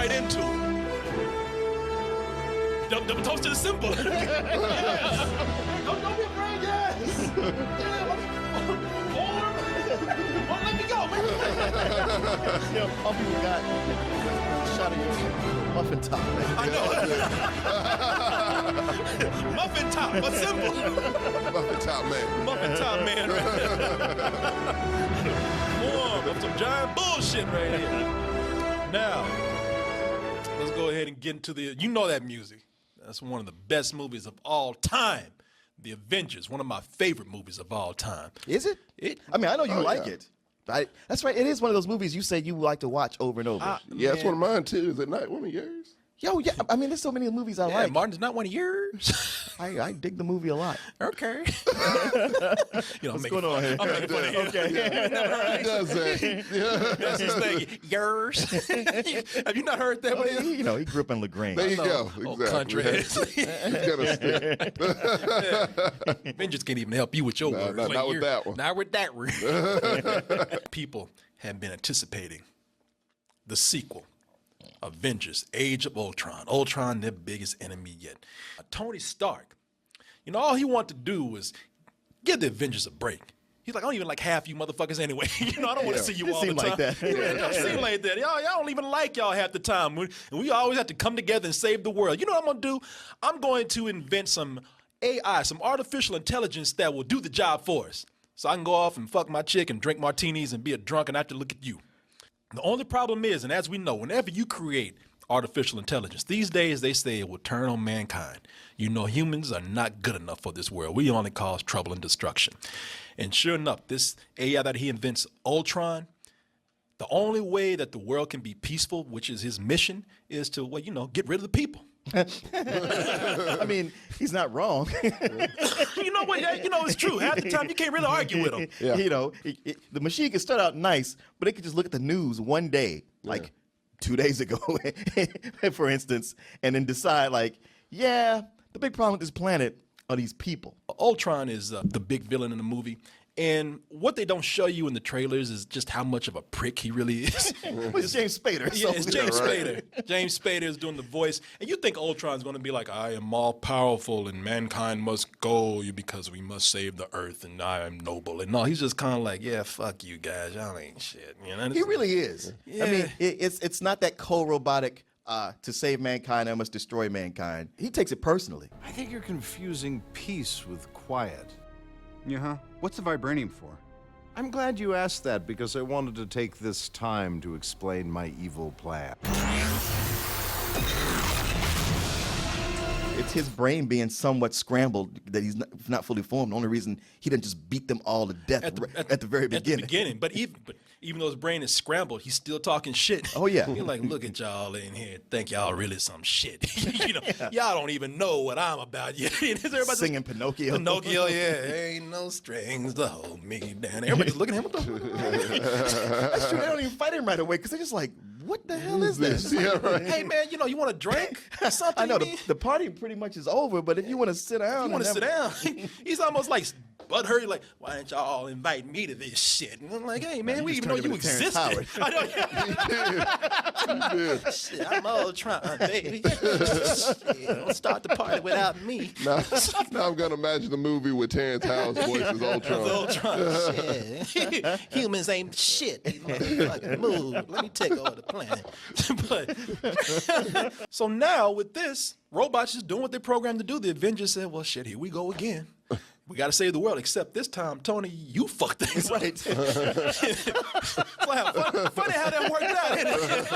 right into it. Double toast to the symbol. Don't be afraid, yes. Oh, let me go, man. All people got a shot of your muffin top, man. I know. Muffin top, a symbol. Muffin top man. Muffin top man right there. More of some giant bullshit right here. Now, let's go ahead and get into you know that music. That's one of the best movies of all time. The Avengers, one of my favorite movies of all time. Is it? I mean, I know you like it. That's right. It is one of those movies you say you like to watch over and over. Yeah, it's one of mine too. Is it not one of yours? Yo, yeah. I mean, there's so many movies I like. Martin's not one of yours. I dig the movie a lot. Okay. What's going on here? I'm making fun of him. Okay. He does that. That's his thing. Yours. Have you not heard that? Well, he grew up in LaGrange. There you go. Old Exactly. country. Avengers can't even help you with your words. Not with that one. Not with that one. People have been anticipating the sequel. Avengers, Age of Ultron. Ultron, their biggest enemy yet. Tony Stark, all he wanted to do was give the Avengers a break. He's like, I don't even like half you motherfuckers anyway. I don't want to see you all the time. Like that. It don't seem like that. Y'all don't even like y'all half the time. And we always have to come together and save the world. You know what I'm going to do? I'm going to invent some AI, some artificial intelligence that will do the job for us. So I can go off and fuck my chick and drink martinis and be a drunk and have to look at you. The only problem is, and as we know, whenever you create artificial intelligence, these days they say it will turn on mankind. Humans are not good enough for this world. We only cause trouble and destruction. And sure enough, this AI that he invents, Ultron, the only way that the world can be peaceful, which is his mission, is to, get rid of the people. I mean, he's not wrong. You know what? It's true. Half the time you can't really argue with him. Yeah. The machine can start out nice, but it could just look at the news one day, like 2 days ago, for instance, and then decide, the big problem with this planet are these people. Ultron is the big villain in the movie. And what they don't show you in the trailers is just how much of a prick he really is. It's James Spader. Yeah, it's James Spader. James Spader is doing the voice. And you think Ultron's going to be like, I am all powerful and mankind must go because we must save the earth and I am noble. And no, he's just kind of like, yeah, fuck you guys. Y'all ain't shit. He really is. Yeah. I mean, it's not that cold robotic, to save mankind, I must destroy mankind. He takes it personally. I think you're confusing peace with quiet. Yeah, what's the vibranium for? I'm glad you asked that because I wanted to take this time to explain my evil plan. It's his brain being somewhat scrambled that he's not fully formed. The only reason he didn't just beat them all to death at the very beginning. At the beginning. But even though his brain is scrambled, he's still talking shit. Oh, yeah. You're like, look at y'all in here. Think y'all really some shit. Y'all don't even know what I'm about yet. Singing Pinocchio. Pinocchio, yeah. Ain't no strings to hold me down. Everybody's looking at him. That's true. They don't even fight him right away because they're just like, what the hell is this? Yeah, right. Hey, man, you want a drink or something? I know. The party pretty much is over, but if you want to sit down. He's almost like butthurt, like, why didn't y'all invite me to this shit? And I'm like, hey, man, we even know you existed. I know. Shit, I'm Ultron, baby. Shit, don't start the party without me. Now I'm going to imagine the movie with Terrence Howard's voice as Ultron. Shit. Humans ain't shit. Fucking move. Let me take over the planet. So now with this, robots just doing what they're programmed to do. The Avengers said, well, shit, here we go again. We got to save the world, except this time, Tony, you fucked things right. Wow, funny how that worked out, isn't it?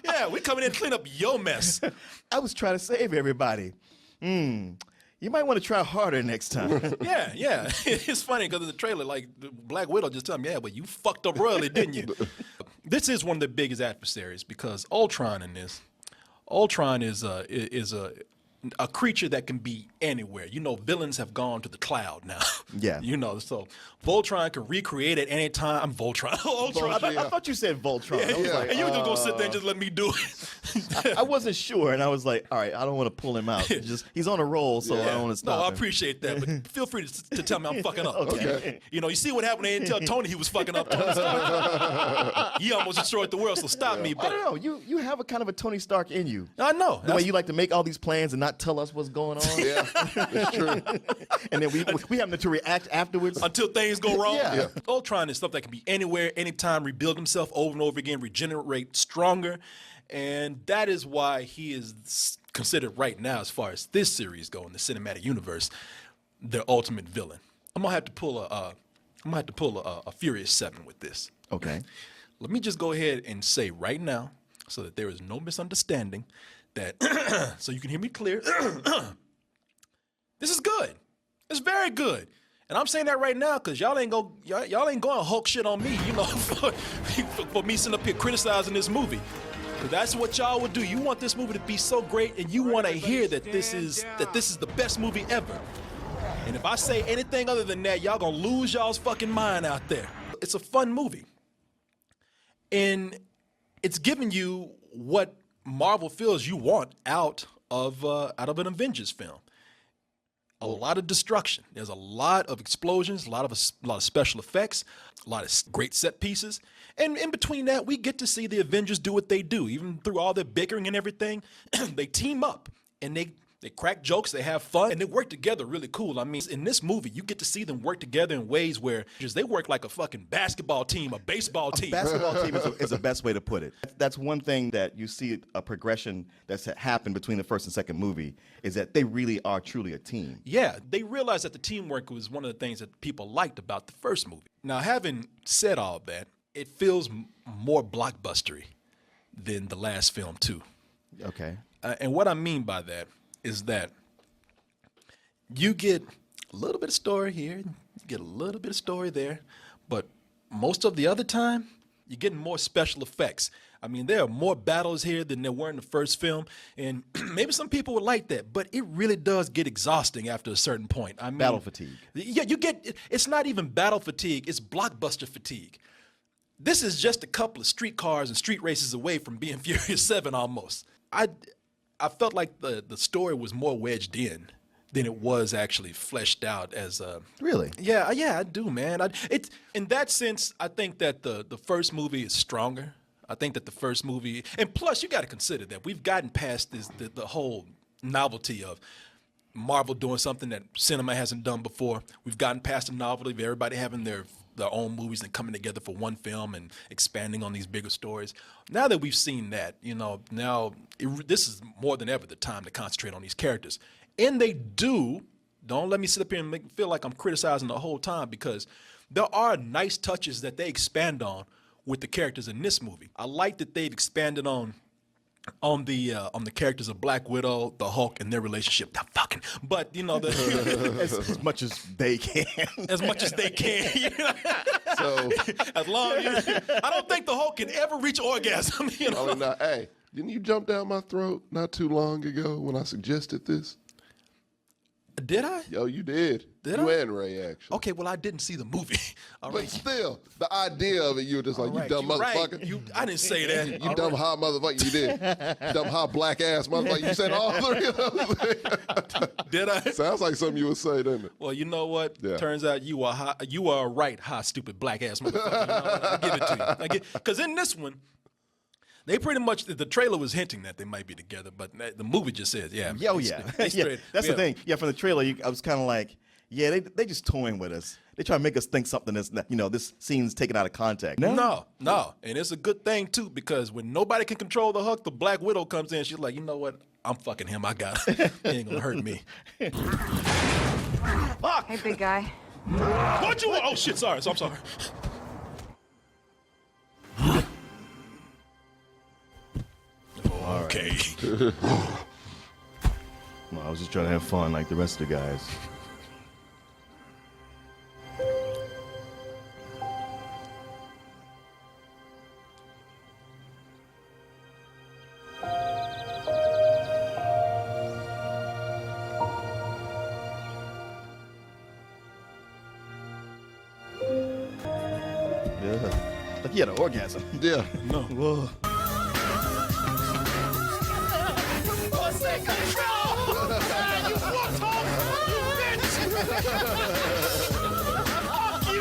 Yeah, we coming in to clean up your mess. I was trying to save everybody. You might want to try harder next time. Yeah. It's funny because in the trailer, like, Black Widow just told me, yeah, but you fucked up royally, didn't you? This is one of the biggest adversaries because Ultron is a creature that can be anywhere. Villains have gone to the cloud now. Yeah. So Voltron can recreate at any time. I'm Voltron. Ultron. I thought you said Voltron. Yeah. I was like, And you were just going to sit there and just let me do it. I wasn't sure, and I was like, all right, I don't want to pull him out. He's on a roll, so I don't want to stop No, I him. appreciate that, but feel free to tell me I'm fucking up. Okay. You see what happened? They didn't tell Tony he was fucking up. Tony Stark. He almost destroyed the world, so stop me. I But don't know. You have a kind of a Tony Stark in you. I know. The way you like to make all these plans and not tell us what's going on. Yeah, that's true. And then we have to react afterwards. Until things go wrong. Yeah. Ultron is stuff that can be anywhere, anytime, rebuild himself over and over again, regenerate stronger. And that is why he is considered right now, as far as this series goes in the cinematic universe, their ultimate villain. I'm gonna have to pull a Furious 7 with this. Okay. Let me just go ahead and say right now, so that there is no misunderstanding, that so you can hear me clear. This is good. It's very good. And I'm saying that right now because y'all ain't going Hulk shit on me, you know, for me sitting up here criticizing this movie. Because that's what y'all would do. You want this movie to be so great, and you want to hear that this is the best movie ever. And if I say anything other than that, y'all gonna lose y'all's fucking mind out there. It's a fun movie. And it's giving you what Marvel feels you want out of an Avengers film. A lot of destruction. There's a lot of explosions, a lot of special effects, a lot of great set pieces. And in between that, we get to see the Avengers do what they do. Even through all their bickering and everything, they team up and they crack jokes, they have fun, and they work together really cool. I mean, in this movie, you get to see them work together in ways where they work like a fucking basketball team, a baseball team. Basketball team is the best way to put it. That's one thing that you see a progression that's happened between the first and second movie is that they really are truly a team. Yeah, they realized that the teamwork was one of the things that people liked about the first movie. Now, having said all that, it feels more blockbustery than the last film, too. Okay. And what I mean by that is that you get a little bit of story here, you get a little bit of story there, but most of the other time, you're getting more special effects. I mean, there are more battles here than there were in the first film, and maybe some people would like that, but it really does get exhausting after a certain point. I mean, Battle fatigue. Yeah, it's not even battle fatigue, it's blockbuster fatigue. This is just a couple of street cars and street races away from being Furious 7 almost. I felt like the story was more wedged in than it was actually fleshed out as a... Really? Yeah, I do, man. In that sense, I think that the first movie is stronger. I think that the first movie... And plus, you got to consider that we've gotten past the whole novelty of Marvel doing something that cinema hasn't done before. We've gotten past the novelty of everybody having their own movies and coming together for one film and expanding on these bigger stories. Now that we've seen that, you know, this is more than ever the time to concentrate on these characters. And they do. Don't let me sit up here and make me feel like I'm criticizing the whole time, because there are nice touches that they expand on with the characters in this movie. I like that they've expanded on the characters of Black Widow, the Hulk, and their relationship. Not fucking, but you know, as much as they can. As much as they can. You know? So, as long as I don't think the Hulk can ever reach orgasm. You know? I mean, hey, didn't you jump down my throat not too long ago when I suggested this? Did I? Yo, you did. Did you I? and Ray, actually. Okay, well, I didn't see the movie. All But right. still, the idea of it, you were just like, All right, you dumb you're right. motherfucker. I didn't say that. You All dumb right. hot motherfucker, you did. Dumb hot black ass motherfucker. You said all three of those things. Did I? Sounds like something you would say, doesn't it? Well, you know what? Yeah. Turns out you are a right, hot, stupid, black ass motherfucker. You know, I give it to you. Because in this one, they pretty much, the trailer was hinting that they might be together, but the movie just says, yeah. Oh, yeah. Yeah, that's the thing. Yeah, from the trailer, I was kind of like, yeah, they just toying with us. They try to make us think something that's, this scene's taken out of context. No. And it's a good thing, too, because when nobody can control the Hulk, the Black Widow comes in. She's like, you know what? I'm fucking him. I got it. He ain't gonna hurt me. Fuck! Hey, big guy. What you want? Oh, shit, sorry. I'm sorry. Okay. Well, I was just trying to have fun like the rest of the guys. Yeah. Like he had an orgasm. Yeah. No. Whoa. Fuck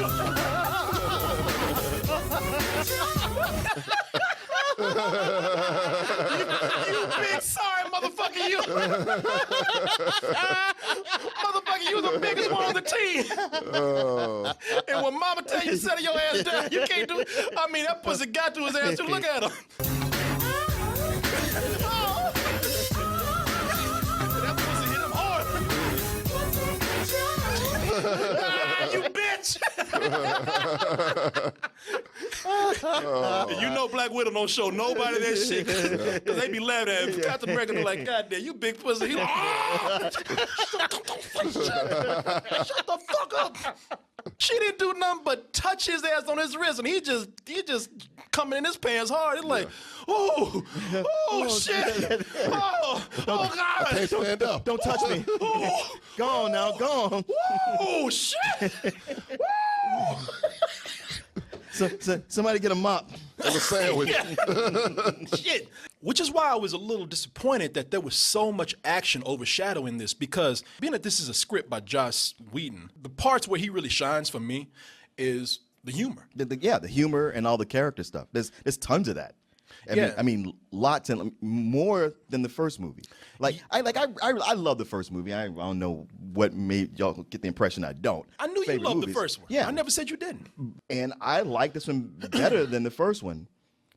you! You big sorry motherfucker, you. Motherfucker, you the biggest one on the team. And when mama tell you to settle your ass down, you can't do it. I mean, that pussy got to his ass too. Look at him. Oh. That pussy hit him hard. You bitch. You know Black Widow don't show nobody that shit. Cause they be laughing at him. Captain America be like, God damn, you big pussy. He like, shut the fuck up. She didn't do nothing but touch his ass on his wrist, and he just coming in his pants hard. He's like, oh shit. Oh God. I can't stand up. Don't touch me. Go on now, go on. Oh shit. Somebody get a mop. And a sandwich. Shit. Which is why I was a little disappointed that there was so much action overshadowing this, because being that this is a script by Joss Whedon, the parts where he really shines for me is the humor. The humor and all the character stuff. There's tons of that. I mean, lots and more than the first movie. I love the first movie. I don't know what made y'all get the impression I don't. I knew you loved the first one. Yeah, I never said you didn't. And I like this one better than the first one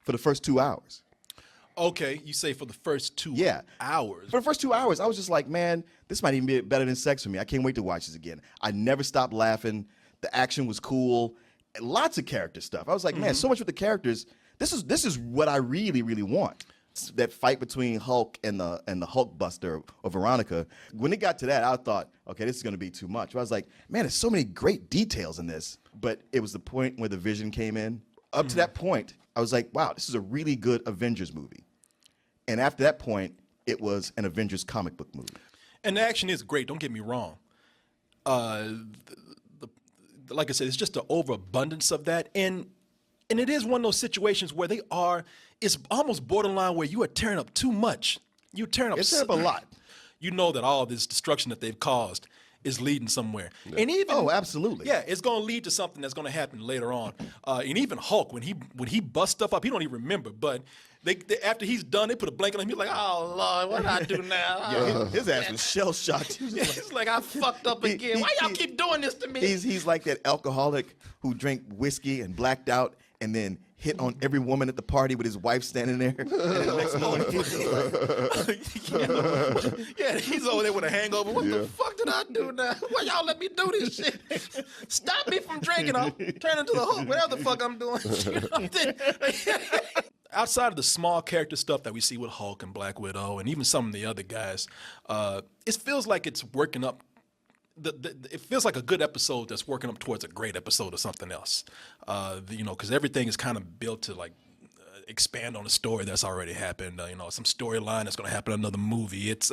for the first 2 hours. Okay, you say for the first 2 hours. For the first 2 hours, I was just like, man, this might even be better than sex for me. I can't wait to watch this again. I never stopped laughing. The action was cool. Lots of character stuff. I was like, man, so much with the characters. This is what I really, really want. It's that fight between Hulk and the Hulk Buster or Veronica. When it got to that, I thought, okay, this is going to be too much. But I was like, man, there's so many great details in this. But it was the point where the Vision came in. Up to that point, I was like, wow, this is a really good Avengers movie. And after that point, it was an Avengers comic book movie. And the action is great. Don't get me wrong. Like I said, it's just an overabundance of that. And it is one of those situations where it's almost borderline where you are tearing up too much. You're tearing up a lot. You know that all this destruction that they've caused is leading somewhere. Yeah. And even absolutely. Yeah, it's going to lead to something that's going to happen later on. And even Hulk, when he busts stuff up, he don't even remember. But they after he's done, they put a blanket on him. He's like, oh Lord, what do I do now? Yeah, his ass was shell shocked. He's like, I fucked up again. Why y'all keep doing this to me? He's like that alcoholic who drank whiskey and blacked out and then hit on every woman at the party with his wife standing there. And the next morning, he's over there with a hangover. What the fuck did I do now? Why y'all let me do this shit? Stop me from drinking. I'll turn into the Hulk, whatever the fuck I'm doing. Outside of the small character stuff that we see with Hulk and Black Widow and even some of the other guys, it feels like it's working up. It feels like a good episode that's working up towards a great episode or something else. Because everything is kind of built to expand on a story that's already happened. Some storyline that's going to happen in another movie. It's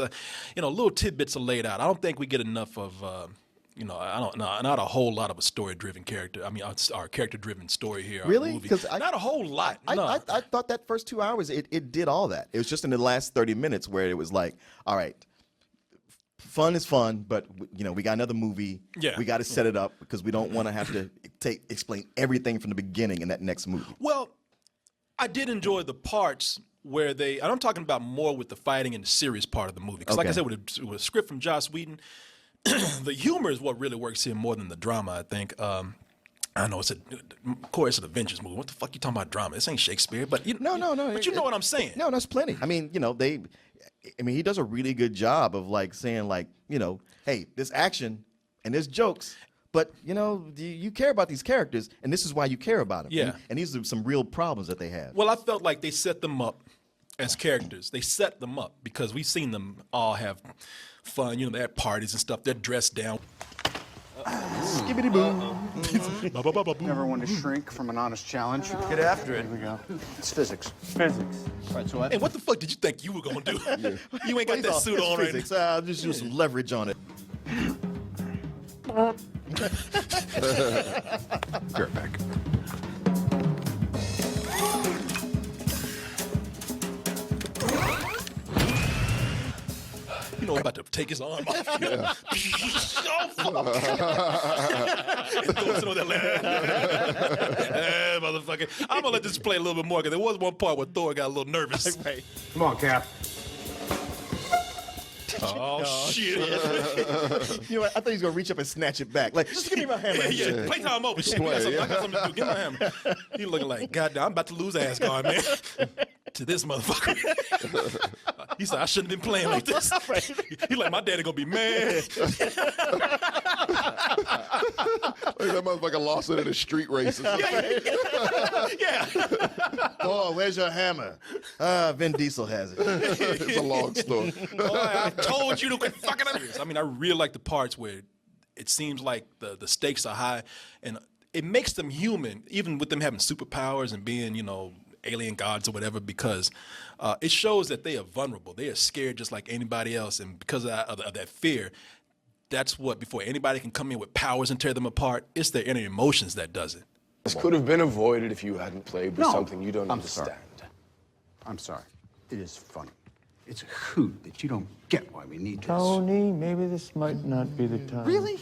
little tidbits are laid out. I don't think we get enough of. Not a whole lot of a story-driven character. I mean, our character-driven story here. Really? Because not a whole lot. No. I thought that first 2 hours it did all that. It was just in the last 30 minutes where it was like, all right, fun is fun, but we got another movie. Yeah. We got to set it up because we don't want to have to explain everything from the beginning in that next movie. Well, I did enjoy the parts where I'm talking about more with the fighting and the serious part of the movie. Because like I said, with a script from Joss Whedon, the humor is what really works here more than the drama, I think. I know of course, it's an Avengers movie. What the fuck you talking about drama? This ain't Shakespeare. But no. But you know what I'm saying. No, that's plenty. I mean, he does a really good job of saying hey, there's action and there's jokes, but you care about these characters, and this is why you care about them. Yeah. And these are some real problems that they have. Well, I felt like they set them up as characters. They set them up because we've seen them all have fun. They're at parties and stuff. They're dressed down. Skibbity boom. Never one to shrink from an honest challenge. Get after it. Here we go. It's physics. Physics. All right, so Hey, what the fuck did you think you were going to do? You ain't got that suit on right physics. I'll just use some leverage on it. Be right back. You know, I'm about to take his arm off. Oh, fuck. Goes on that motherfucker. I'm gonna let this play a little bit more because there was one part where Thor got a little nervous. Right. Come on, Cap. Oh, shit. You know what? I thought he was gonna reach up and snatch it back. Like, just give me my hammer. Yeah, playtime over. Shit, I got something to do. Get my hammer. He looking like, goddamn, I'm about to lose Asgard, man. To this motherfucker. He said, I shouldn't have been playing like this. He like, my daddy gonna be mad. Like that motherfucker lost it in a street race. Yeah. Oh, where's your hammer? Vin Diesel has it. It's a long story. Boy, I told you to quit fucking up. I mean, I really like the parts where it seems like the stakes are high, and it makes them human, even with them having superpowers and being, you know, alien gods or whatever, because it shows that they are vulnerable. They are scared just like anybody else, and because of that fear, that's what, before anybody can come in with powers and tear them apart, it's their inner emotions that does it. This could have been avoided if you hadn't played with No, something you don't I'm understand. sorry. I'm sorry. It is funny. It's a hoot that you don't get why we need this. Tony, maybe this might not be the time. Really?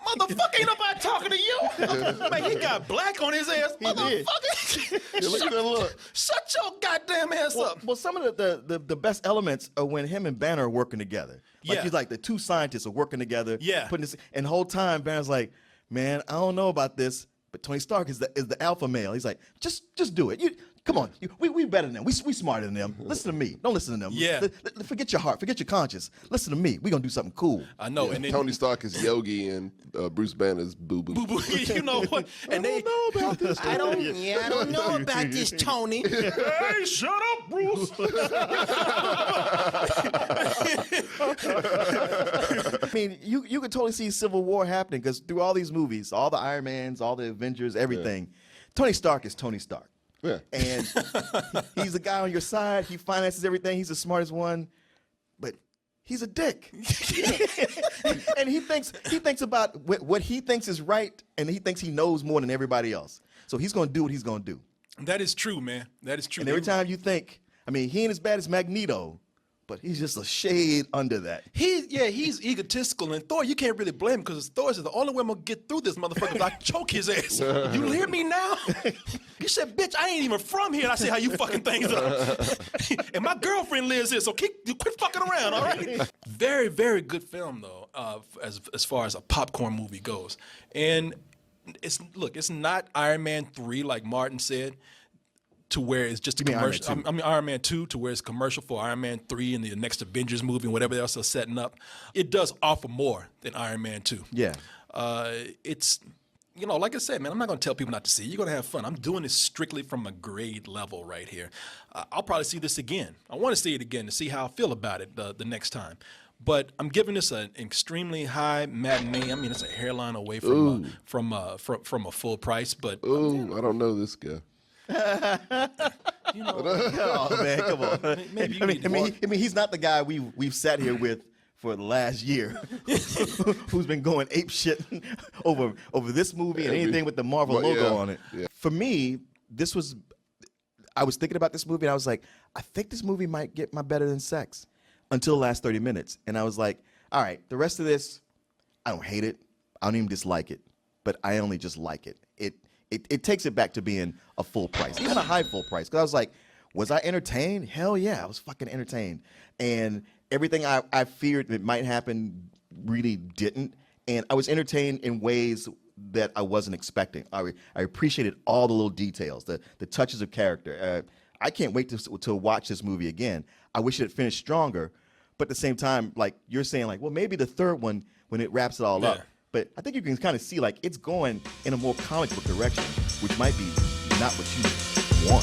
Motherfucker, ain't nobody talking to you. Man, he got black on his ass. Motherfucker. Yeah, look at that look. Shut your goddamn ass up. Well, some of the best elements are when him and Banner are working together. Like, Yeah. he's like, the two scientists are working together. Yeah. Putting this, and the whole time Banner's like, man, I don't know about this, but Tony Stark is the alpha male. He's like, just do it. Come on, we better than them. We smarter than them. Listen to me. Don't listen to them. Yeah. Forget your heart. Forget your conscience. Listen to me. We gonna do something cool. I know. And then, Tony Stark is Yogi and Bruce Banner's Boo Boo. Boo Boo, you know what? And I don't know about this. I don't know about this, Tony. Hey, shut up, Bruce. I mean, you could totally see Civil War happening because through all these movies, all the Iron Mans, all the Avengers, everything, Tony Stark is Tony Stark. Yeah. And he's the guy on your side. He finances everything. He's the smartest one, but he's a dick. And he thinks about what he thinks is right, and he thinks he knows more than everybody else. So he's going to do what he's going to do. That is true, man. That is true. And every time you think, I mean, he ain't as bad as Magneto, but he's just a shade under that. He's egotistical, and Thor, you can't really blame him because Thor is the only way I'm gonna get through this motherfucker if I choke his ass. You hear me now? He said, bitch, I ain't even from here, and I see how you fucking things up. And my girlfriend lives here, so quit fucking around, all right? Very, very good film, though, as far as a popcorn movie goes. And it's not Iron Man 3, like Martin said, to where it's just a commercial. I mean Iron Man 2 to where it's commercial for Iron Man 3 and the next Avengers movie and whatever else they're setting up. It does offer more than Iron Man 2. Yeah. It's, you know, like I said, man, I'm not going to tell people not to see it. You're going to have fun. I'm doing this strictly from a grade level right here. I'll probably see this again. I want to see it again to see how I feel about it the next time. But I'm giving this an extremely high matinee. I mean, it's a hairline away from a full price. But Ooh, I don't know this guy. you know, Oh man, come on. maybe you I need mean, he's not the guy we've sat here with for the last year, who's been going ape shit over this movie and anything with the Marvel logo on it. Yeah. For me, I was thinking about this movie and I was like, I think this movie might get my better than sex until the last 30 minutes. And I was like, all right, the rest of this, I don't hate it. I don't even dislike it, but I only just like it. It takes it back to being a full price, even a high full price. Because I was like, was I entertained? Hell yeah, I was fucking entertained. And everything I feared that might happen really didn't. And I was entertained in ways that I wasn't expecting. I appreciated all the little details, the touches of character. I can't wait to watch this movie again. I wish it had finished stronger. But at the same time, like you're saying, like, well, maybe the third one, when it wraps it all up. But I think you can kind of see, like, it's going in a more comic book direction, which might be not what you want.